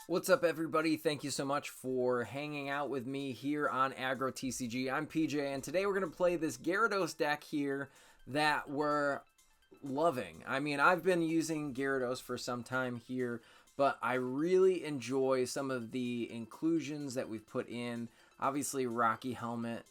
What's up, everybody? Thank you so much for hanging out with me here on Agro TCG. I'm PJ, and today we're going to play this Gyarados deck here that we're loving. I mean, I've been using Gyarados for some time here, but I really enjoy some of the inclusions that we've put in. Obviously, Rocky Helmet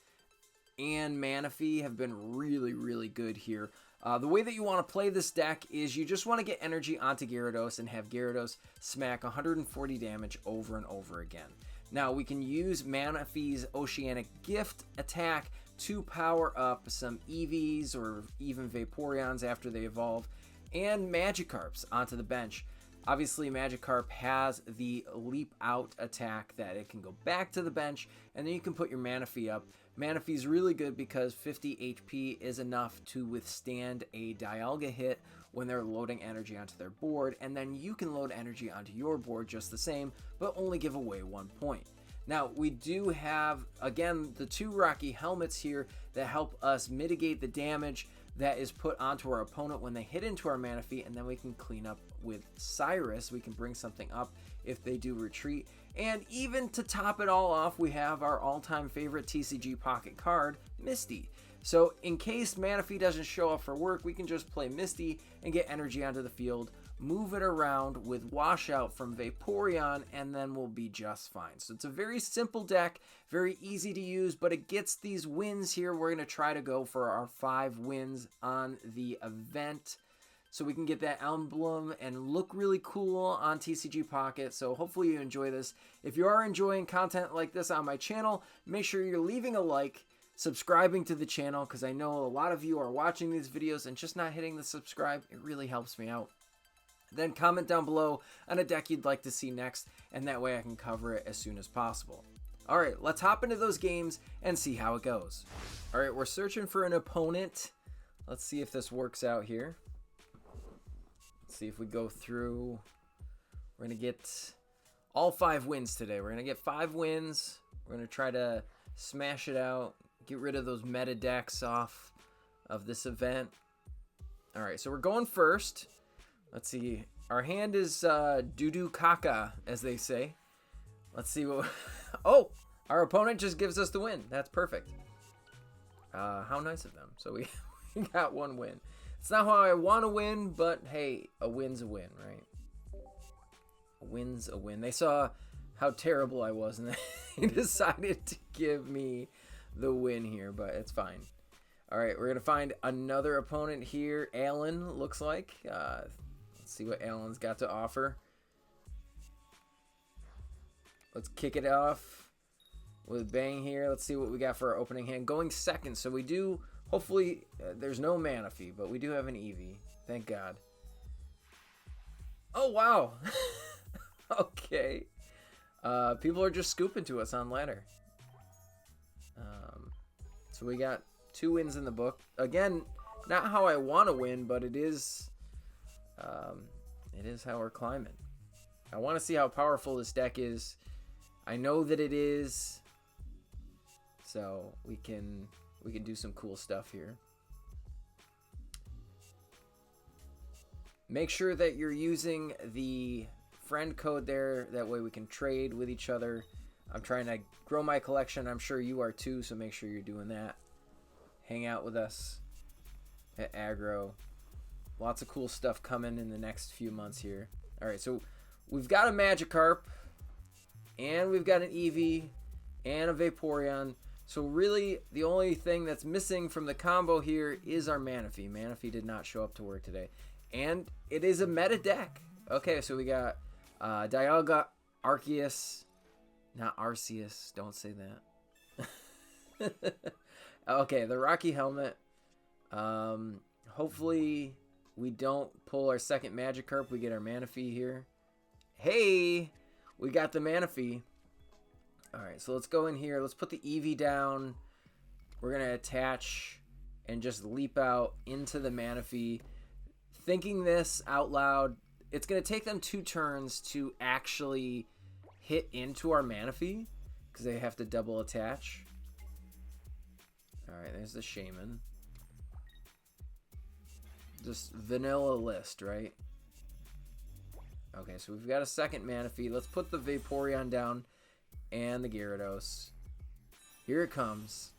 and Manaphy have been really good here. The way that you want to play this deck is you just want to get energy onto Gyarados and have Gyarados smack 140 damage over and over again. Now, we can use Manaphy's Oceanic Gift attack to power up some Eevees or even Vaporeons after they evolve, and Magikarps onto the bench. Obviously, Magikarp has the Leap Out attack that it can go back to the bench, and then you can put your Manaphy up. Manaphy's really good because 50 HP is enough to withstand a Dialga hit when they're loading energy onto their board, and then you can load energy onto your board just the same, but only give away 1 point. Now, we do have, again, the 2 Rocky Helmets here that help us mitigate the damage that is put onto our opponent when they hit into our Manaphy, and then we can clean up with Cyrus. We can bring something up if they do retreat. And even to top it all off, we have our all-time favorite TCG Pocket card, Misty. So in case Manaphy doesn't show up for work, we can just play Misty and get energy onto the field, move it around with Washout from Vaporeon, and then we'll be just fine. So it's a very simple deck, very easy to use, but it gets these wins here. We're going to try to go for our 5 wins on the event, so we can get that emblem and look really cool on TCG Pocket. So hopefully you enjoy this. If you are enjoying content like this on my channel, make sure you're leaving a like, subscribing to the channel, because I know a lot of you are watching these videos and just not hitting the subscribe. It really helps me out. Then comment down below on a deck you'd like to see next, and that way I can cover it as soon as possible. Alright, let's hop into those games and see how it goes. Alright, we're searching for an opponent. Let's see if this works out here. See if we go through. We're going to get all 5 wins today. We're going to get 5 wins. We're going to try to smash it out. Get rid of those meta decks off of this event. Alright, so we're going first. Let's see. Our hand is doo-doo caca, as they say. Let's see what... Oh! Our opponent just gives us the win. That's perfect. How nice of them. So we got 1 win. It's not how I want to win, but hey, a win's a win, right? A win's a win. They saw how terrible I was, and they decided to give me the win here, but it's fine. All right, we're going to find another opponent here. Alan, looks like. Let's see what Alan's got to offer. Let's kick it off with a bang here. Let's see what we got for our opening hand. Going second, so we do... Hopefully, there's no Manaphy, but we do have an Eevee. Thank God. Oh, wow. Okay. People are just scooping to us on ladder. So we got 2 wins in the book. Again, not how I want to win, but it is how we're climbing. I want to see how powerful this deck is. I know that it is. So we can do some cool stuff here. Make sure that you're using the friend code there. That way we can trade with each other. I'm trying to grow my collection. I'm sure you are too, so make sure you're doing that. Hang out with us at Agro. Lots of cool stuff coming in the next few months here. Alright, so we've got a Magikarp, and we've got an Eevee, and a Vaporeon. So really, the only thing that's missing from the combo here is our Manaphy. Manaphy did not show up to work today. And it is a meta deck. Okay, so we got Dialga, Arceus. Not Arceus, don't say that. Okay, the Rocky Helmet. Hopefully we don't pull our second Magikarp. We get our Manaphy here. Hey, we got the Manaphy. Alright, so let's go in here. Let's put the Eevee down. We're going to attach and just leap out into the Manaphy. Thinking this out loud, it's going to take them 2 turns to actually hit into our Manaphy, because they have to double attach. Alright, there's the Shaman. Just vanilla list, right? Okay, so we've got a second Manaphy. Let's put the Vaporeon down and the Gyarados. Here it comes.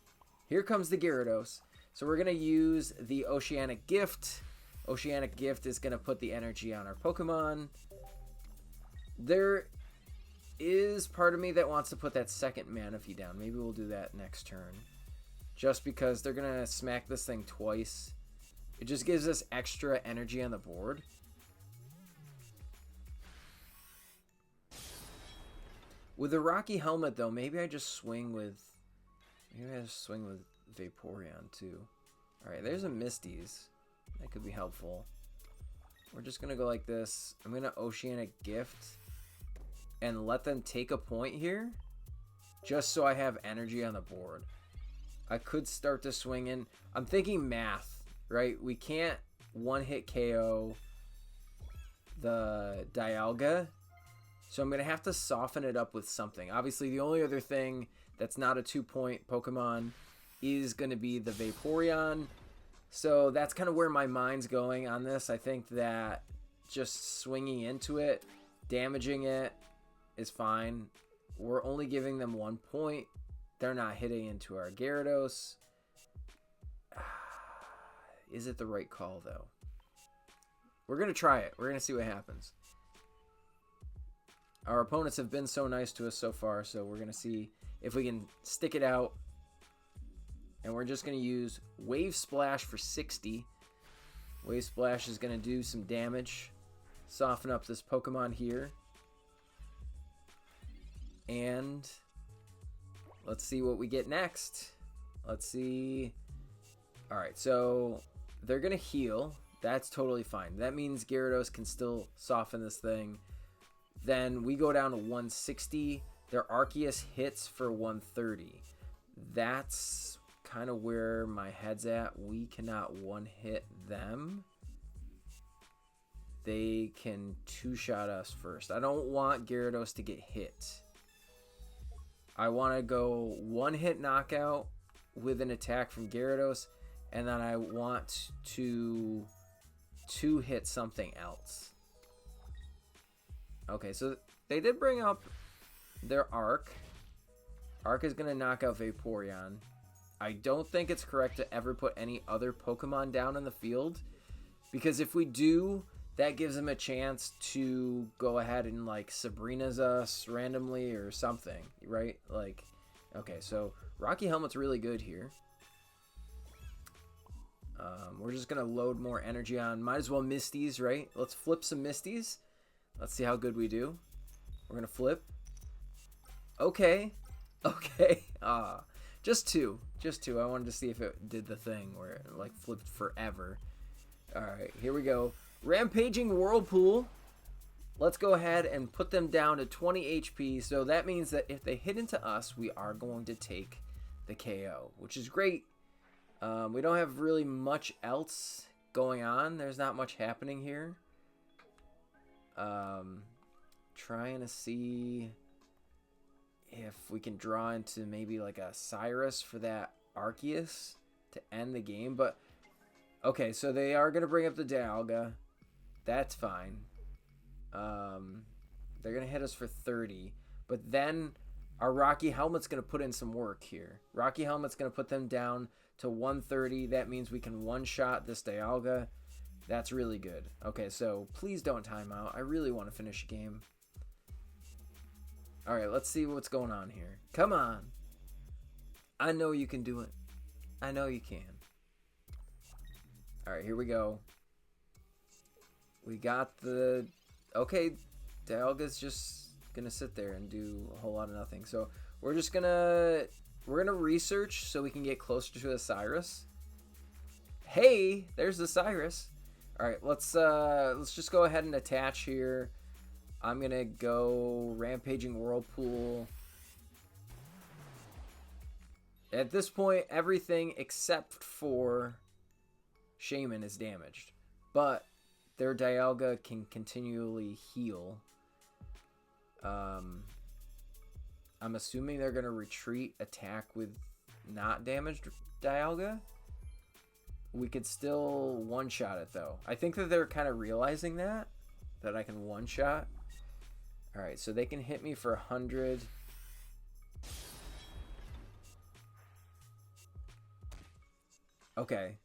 Here comes the Gyarados. So we're going to use the Oceanic Gift. Oceanic Gift is going to put the energy on our Pokemon. There is part of me that wants to put that second Manaphy down. Maybe we'll do that next turn. Just because they're going to smack this thing twice. It just gives us extra energy on the board. With the Rocky Helmet, though, maybe I just swing with... Maybe I just swing with Vaporeon, too. Alright, there's a Misty's. That could be helpful. We're just going to go like this. I'm going to Oceanic Gift and let them take a point here. Just so I have energy on the board. I could start to swing in. I'm thinking math, right? We can't one-hit KO the Dialga. So I'm going to have to soften it up with something. Obviously, the only other thing that's not a 2-point Pokemon is going to be the Vaporeon. So that's kind of where my mind's going on this. I think that just swinging into it, damaging it is fine. We're only giving them 1 point. They're not hitting into our Gyarados. Is it the right call, though? We're going to try it. We're going to see what happens. Our opponents have been so nice to us so far, so we're going to see if we can stick it out. And we're just going to use Wave Splash for 60. Wave Splash is going to do some damage. Soften up this Pokemon here. And let's see what we get next. Let's see. Alright, so they're going to heal. That's totally fine. That means Gyarados can still soften this thing. Then we go down to 160. Their Arceus hits for 130. That's kind of where my head's at. We cannot one-hit them. They can two-shot us first. I don't want Gyarados to get hit. I want to go one-hit knockout with an attack from Gyarados, and then I want to two-hit something else. Okay, so they did bring up their Arc. Arc is going to knock out Vaporeon. I don't think it's correct to ever put any other Pokemon down in the field, because if we do, that gives them a chance to go ahead and, like, Sabrina's us randomly or something, right? Like, okay, so Rocky Helmet's really good here. We're just going to load more energy on. Might as well Misty's, right? Let's flip some Misty's. Let's see how good we do. We're going to flip. Okay. Okay. Just two. Just two. I wanted to see if it did the thing where it, like, flipped forever. Alright, here we go. Rampaging Whirlpool. Let's go ahead and put them down to 20 HP. So that means that if they hit into us, we are going to take the KO, which is great. We don't have really much else going on. There's not much happening here. Trying to see if we can draw into maybe like a Cyrus for that Arceus to end the game. But okay, so they are going to bring up the Dialga. That's fine. They're going to hit us for 30. But then our Rocky Helmet's going to put in some work here. Rocky Helmet's going to put them down to 130. That means we can one-shot this Dialga. That's really good. Okay, so please don't time out. I really want to finish a game. Alright, let's see what's going on here. Come on. I know you can do it. I know you can. Alright, here we go. We got the... Okay, Dialga's just going to sit there and do a whole lot of nothing. So we're just going to... We're going to research so we can get closer to the Cyrus. Hey, there's the Cyrus. Alright, let's just go ahead and attach here. I'm going to go Rampaging Whirlpool. At this point, everything except for Shaman is damaged. But their Dialga can continually heal. I'm assuming they're going to retreat, attack with not damaged Dialga. We could still one-shot it, though. I think that they're kind of realizing that. that I can one-shot. Alright, so they can hit me for 100. Okay.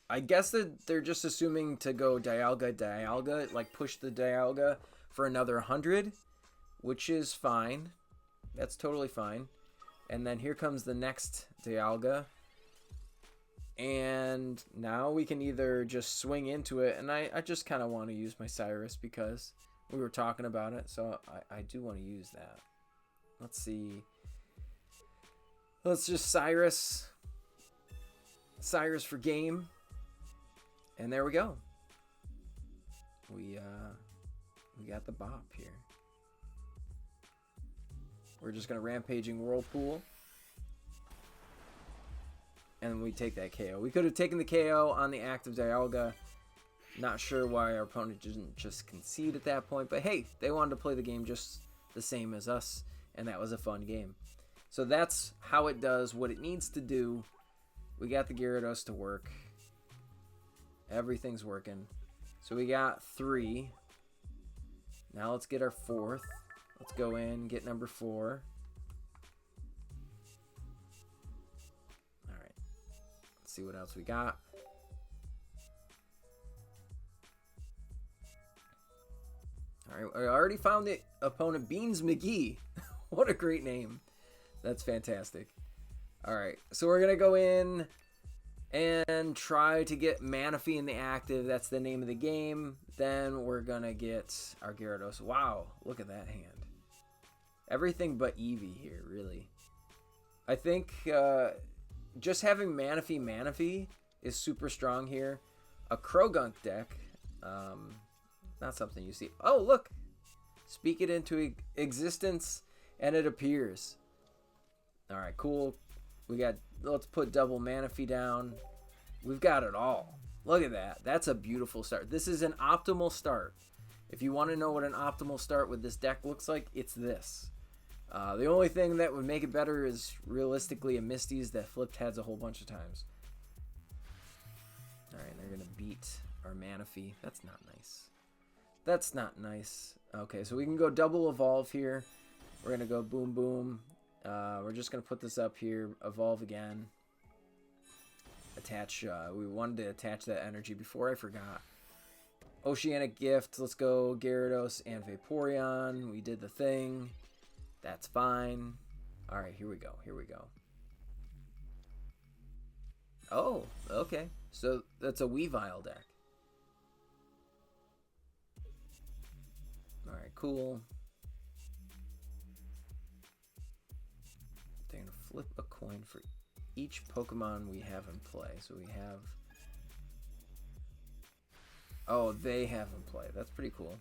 I guess that they're just assuming to go Dialga, like push the Dialga for another 100, which is fine. That's totally fine. And then here comes the next Dialga. And now we can either just swing into it, and I just kind of want to use my Cyrus because we were talking about it, so I do want to use that. Let's see. Let's just Cyrus for game. And there we go. We got the bop here. We're just gonna Rampaging Whirlpool. And we take that KO. We could have taken the KO on the active Dialga. Not sure why our opponent didn't just concede at that point. But hey, they wanted to play the game just the same as us. And that was a fun game. So that's how it does what it needs to do. We got the Gyarados to work. Everything's working. So we got 3. Now let's get our 4th. Let's go in, get number 4. Alright. Let's see what else we got. Alright, I already found the opponent, Beans McGee. What a great name. That's fantastic. Alright, so we're going to go in and try to get Manaphy in the active. That's the name of the game. Then we're going to get our Gyarados. Wow, look at that hand. Everything but Eevee here, really. I think just having Manaphy is super strong here. A Krogunk deck, not something you see. Oh, look. Speak it into existence, and it appears. All right, cool. Let's put double Manaphy down. We've got it all. Look at that. That's a beautiful start. This is an optimal start. If you want to know what an optimal start with this deck looks like, it's this. The only thing that would make it better is realistically a Misty's that flipped heads a whole bunch of times. Alright, they're going to beat our Manaphy. That's not nice. That's not nice. Okay, so we can go double evolve here. We're going to go boom boom. We're just going to put this up here. Evolve again. Attach. We wanted to attach that energy before I forgot. Oceanic Gift. Let's go Gyarados and Vaporeon. We did the thing. That's fine. Alright, here we go. Here we go. Oh, okay. So that's a Weavile deck. Alright, cool. They're going to flip a coin for each Pokemon we have in play. So we have... Oh, they have in play. That's pretty cool.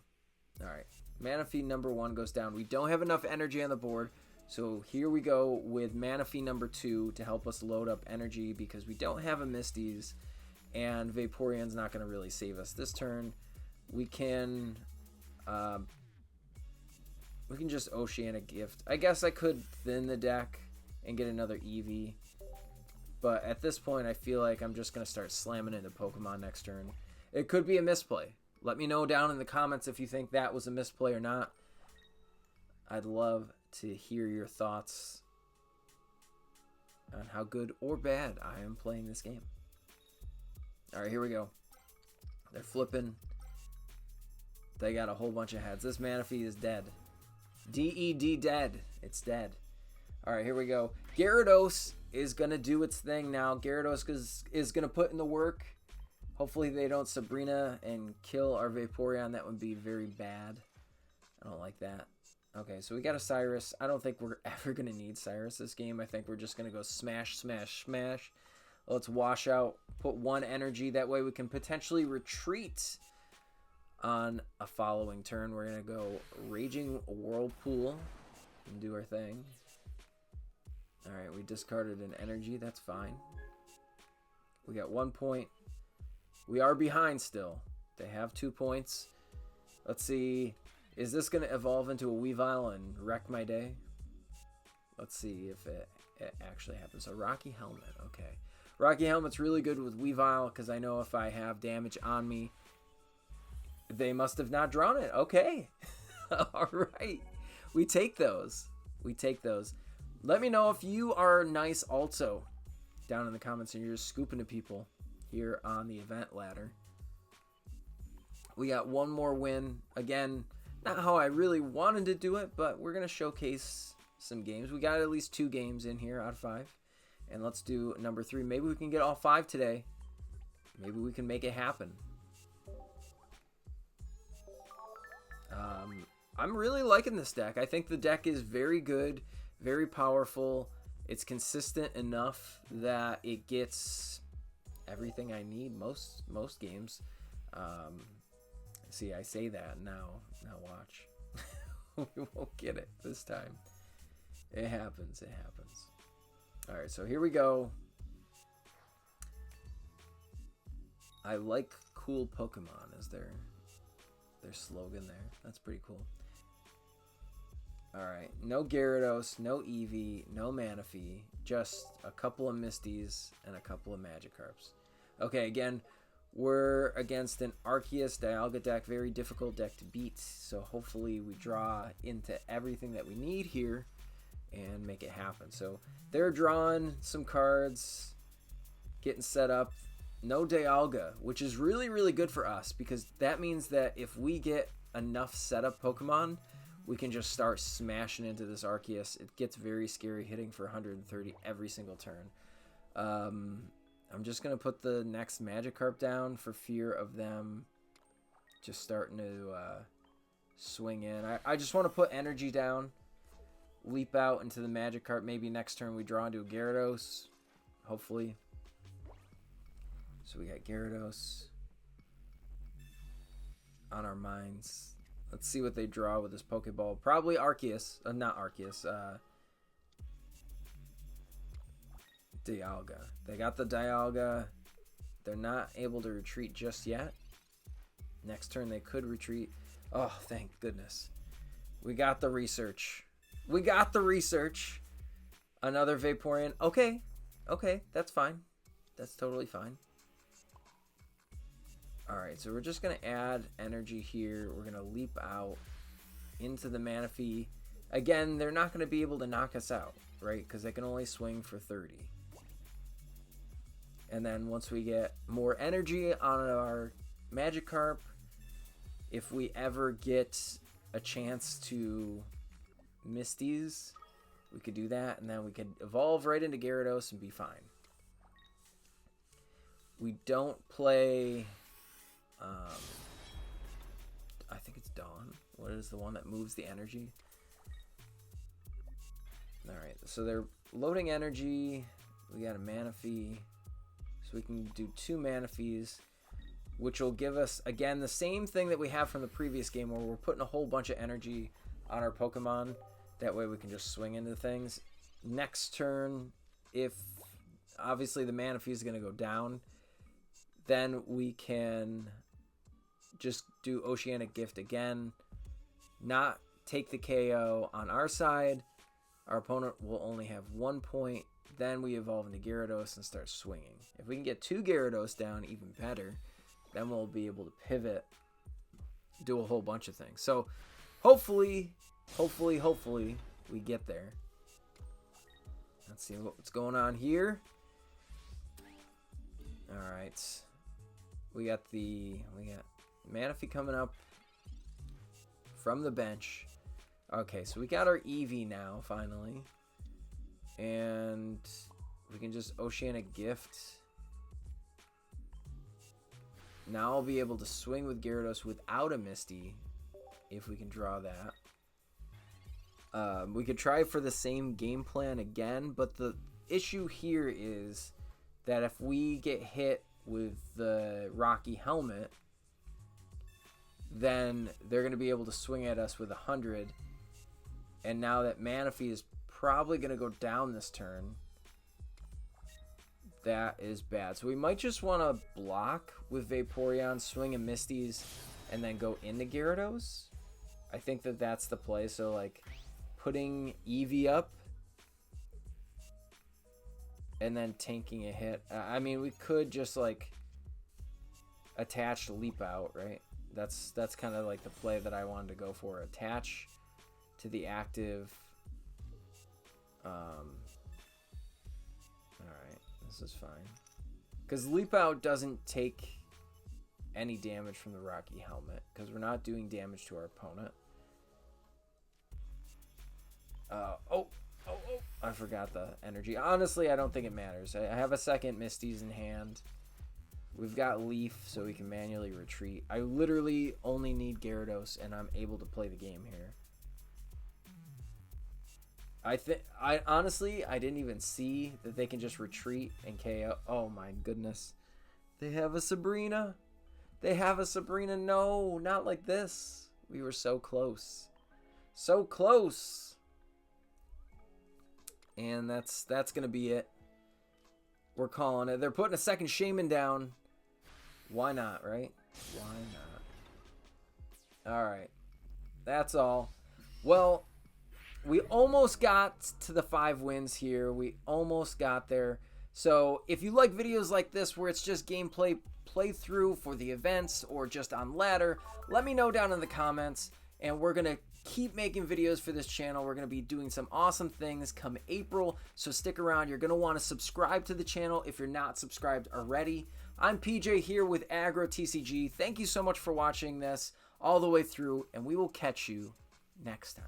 Alright. Manaphy number 1 goes down. We don't have enough energy on the board. So here we go with Manaphy number 2 to help us load up energy because we don't have a Misty's. And Vaporeon's not going to really save us this turn. We can just Oceanic Gift. I guess I could thin the deck and get another Eevee. But at this point, I feel like I'm just going to start slamming into Pokemon next turn. It could be a misplay. Let me know down in the comments if you think that was a misplay or not. I'd love to hear your thoughts on how good or bad I am playing this game. Alright, here we go. They're flipping. They got a whole bunch of heads. This Manaphy is dead. D-E-D dead. It's dead. Alright, here we go. Gyarados is going to do its thing now. Gyarados is going to put in the work. Hopefully they don't Sabrina and kill our Vaporeon. That would be very bad. I don't like that. Okay, so we got a Cyrus. I don't think we're ever going to need Cyrus this game. I think we're just going to go smash, smash, smash. Let's wash out. Put 1 energy. That way we can potentially retreat on a following turn. We're going to go Raging Whirlpool and do our thing. Alright, we discarded an energy. That's fine. We got 1 point. We are behind still. They have 2 points. Let's see. Is this going to evolve into a Weavile and wreck my day? Let's see if it actually happens. So Rocky Helmet. Okay. Rocky Helmet's really good with Weavile because I know if I have damage on me, They must have not drawn it. Okay. All right. We take those. We take those. Let me know if you are nice also down in the comments and you're just scooping to people here on the event ladder. We got one more win. Again, not how I really wanted to do it, but we're going to showcase some games. We got at least 2 games in here out of 5. And let's do number 3. Maybe we can get all 5 today. Maybe we can make it happen. I'm really liking this deck. I think the deck is very good, very powerful. It's consistent enough that it gets everything I need most games. See, I say that now watch. We won't get it this time. It happens. It happens. All right, so here we go. I like cool Pokemon as their slogan there. That's pretty cool. All right, no Gyarados, no Eevee, no Manaphy, just a couple of Misties and a couple of Magikarps. Okay, again, we're against an Arceus Dialga deck, very difficult deck to beat, so hopefully we draw into everything that we need here and make it happen. So they're drawing some cards, getting set up. No Dialga, which is really, really good for us because that means that if we get enough setup Pokemon, we can just start smashing into this Arceus. It gets very scary hitting for 130 every single turn. I'm just going to put the next Magikarp down for fear of them just starting to swing in. I just want to put energy down, leap out into the Magikarp. Maybe next turn we draw into a Gyarados, hopefully. So we got Gyarados on our minds. Let's see what they draw with this Poké Ball. Probably Arceus. Not Arceus. Dialga. They got the Dialga. They're not able to retreat just yet. Next turn they could retreat. Oh, thank goodness. We got the research. We got the research. Another Vaporeon. Okay. Okay, that's fine. That's totally fine. Alright, so we're just going to add energy here. We're going to leap out into the Manaphy. Again, they're not going to be able to knock us out, right? Because they can only swing for 30. And then once we get more energy on our Magikarp, if we ever get a chance to Misties, we could do that. And then we could evolve right into Gyarados and be fine. We don't play... I think it's Dawn. What is the one that moves the energy? Alright, so they're loading energy. We got a Manaphy. So we can do 2 Manaphys, which will give us, again, the same thing that we have from the previous game where we're putting a whole bunch of energy on our Pokemon. That way we can just swing into things. Next turn, if obviously the Manaphy is going to go down, then we can just do Oceanic Gift again, not take the KO on our side. Our opponent will only have 1 point. Then we evolve into Gyarados and start swinging. If we can get 2 Gyarados down, even better. Then we'll be able to pivot, do a whole bunch of things. So hopefully, we get there. Let's see what's going on here. All right. We got Manaphy coming up from the bench. Okay, so we got our Eevee now, finally. And we can just Oceanic Gift. Now I'll be able to swing with Gyarados without a Misty, if we can draw that. We could try for the same game plan again, but the issue here is that if we get hit with the Rocky Helmet, then they're going to be able to swing at us with 100. And now that Manaphy is probably going to go down this turn, that is bad. So we might just want to block with Vaporeon, swing and Misties, and then go into Gyarados. I think that that's the play. So like putting Eevee up and then tanking a hit. I mean, we could just like attach Leap Out, right? That's kind of like the play that I wanted to go for. Attach to the active. Alright, this is fine. Because Leap Out doesn't take any damage from the Rocky Helmet, because we're not doing damage to our opponent. Oh, I forgot the energy. Honestly, I don't think it matters. I have a second Misty's in hand. We've got Leaf, so we can manually retreat. I literally only need Gyarados, and I'm able to play the game here. I honestly, I didn't even see that they can just retreat and KO. Oh my goodness. They have a Sabrina. They have a Sabrina. No, not like this. We were so close. So close. And that's going to be it. We're calling it. They're putting a second Shaman down. Why not, right? Why not? All right. That's all. Well, we almost got to the 5 wins here. We almost got there. So if you like videos like this where it's just gameplay playthrough for the events or just on ladder, let me know down in the comments. And we're going to keep making videos for this channel. We're going to be doing some awesome things come April. So stick around. You're going to want to subscribe to the channel if you're not subscribed already. I'm PJ here with Aggro TCG. Thank you so much for watching this all the way through. And we will catch you next time.